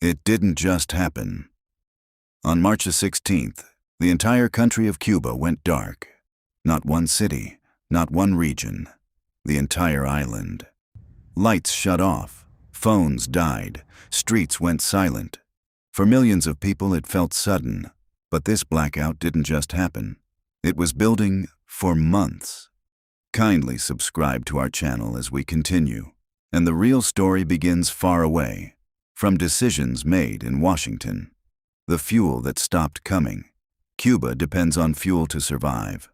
It didn't just happen. On March 16th, the entire country of Cuba went dark. Not one city, not one region, the entire island. Lights shut off, phones died, streets went silent. For millions of people it felt sudden, but this blackout didn't just happen. It was building for months. Kindly subscribe to our channel as we continue, and the real story begins far away, from decisions made in Washington. The fuel that stopped coming. Cuba depends on fuel to survive.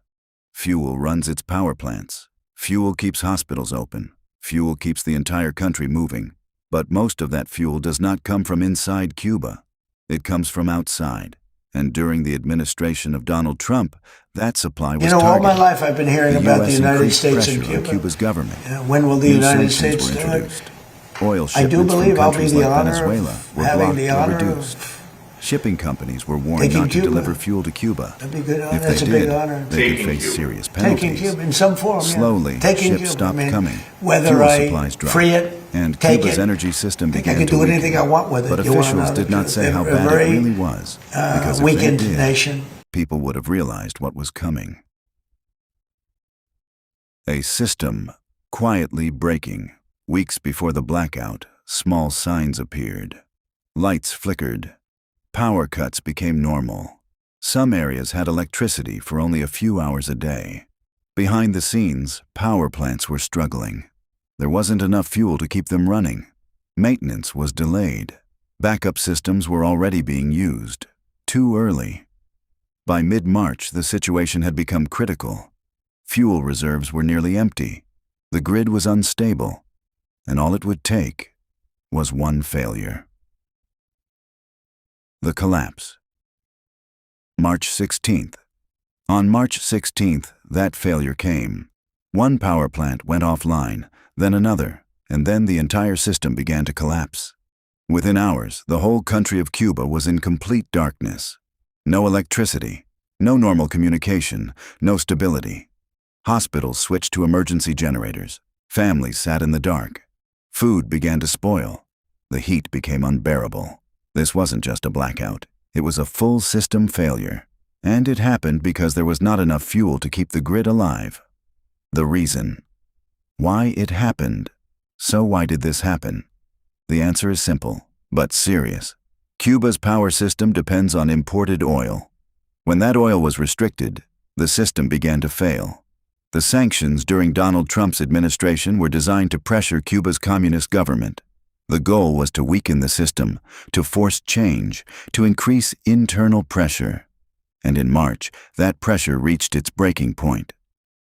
Fuel runs its power plants. Fuel keeps hospitals open. Fuel keeps the entire country moving. But most of that fuel does not come from inside Cuba. It comes from outside. And during the administration of Donald Trump, that supply was targeted. All my life I've been hearing about the United States and Cuba. Cuba's government. When will the United States do it? Oil shipments from countries like Venezuela were blocked or reduced. Shipping companies were warned not to deliver fuel to Cuba. That'd be good. If they did, they could face serious penalties. Taking Cuba in some form. Slowly, ships stopped coming. Whether Fuel I supplies dropped, free it, and take Cuba's it, energy system began I can to do weaken. anything I want with it. But officials did not say how bad it really was, because if they weakened did, nation. people would have realized what was coming. A system quietly breaking. Weeks before the blackout, small signs appeared. Lights flickered. Power cuts became normal. Some areas had electricity for only a few hours a day. Behind the scenes, power plants were struggling. There wasn't enough fuel to keep them running. Maintenance was delayed. Backup systems were already being used. Too early. By mid-March, the situation had become critical. Fuel reserves were nearly empty. The grid was unstable. And all it would take was one failure. The collapse. March 16th. On March 16th, that failure came. One power plant went offline, then another, and then the entire system began to collapse. Within hours, the whole country of Cuba was in complete darkness. No electricity, no normal communication, no stability. Hospitals switched to emergency generators. Families sat in the dark. Food began to spoil. The heat became unbearable. This wasn't just a blackout. It was a full system failure. And it happened because there was not enough fuel to keep the grid alive. The reason. Why it happened. So why did this happen? The answer is simple, but serious. Cuba's power system depends on imported oil. When that oil was restricted, the system began to fail. The sanctions during Donald Trump's administration were designed to pressure Cuba's communist government. The goal was to weaken the system, to force change, to increase internal pressure. And in March, that pressure reached its breaking point.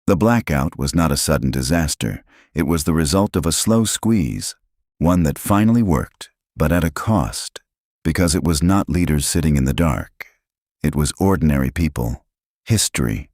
The blackout was not a sudden disaster. It was the result of a slow squeeze, one that finally worked, but at a cost, because it was not leaders sitting in the dark. It was ordinary people, history.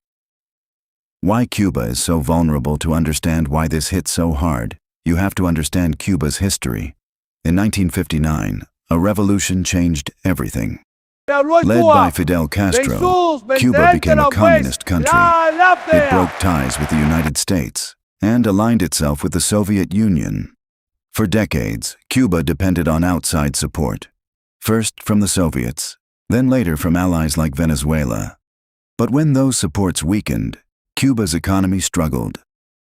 Why Cuba is so vulnerable. To understand why this hit so hard, you have to understand Cuba's history. In 1959, a revolution changed everything. Led by Fidel Castro, Cuba became a communist country. It broke ties with the United States and aligned itself with the Soviet Union. For decades, Cuba depended on outside support, first from the Soviets, then later from allies like Venezuela. But when those supports weakened, Cuba's economy struggled.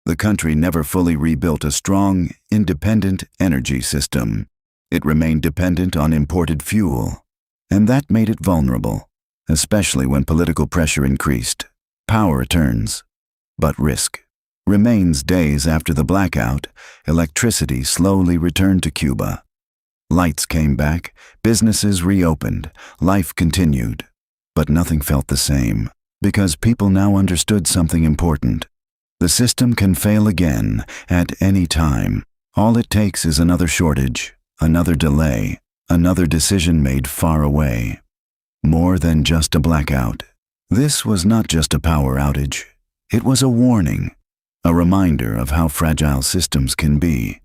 The country never fully rebuilt a strong, independent energy system. It remained dependent on imported fuel. And that made it vulnerable, especially when political pressure increased. Power returns, but risk remains. Days after the blackout, electricity slowly returned to Cuba. Lights came back, businesses reopened, life continued. But nothing felt the same, because people now understood something important. The system can fail again at any time. All it takes is another shortage, another delay, another decision made far away. More than just a blackout. This was not just a power outage. It was a warning, a reminder of how fragile systems can be,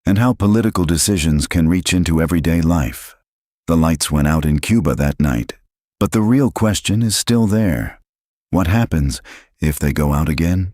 and how political decisions can reach into everyday life. The lights went out in Cuba that night, but the real question is still there. What happens if they go out again?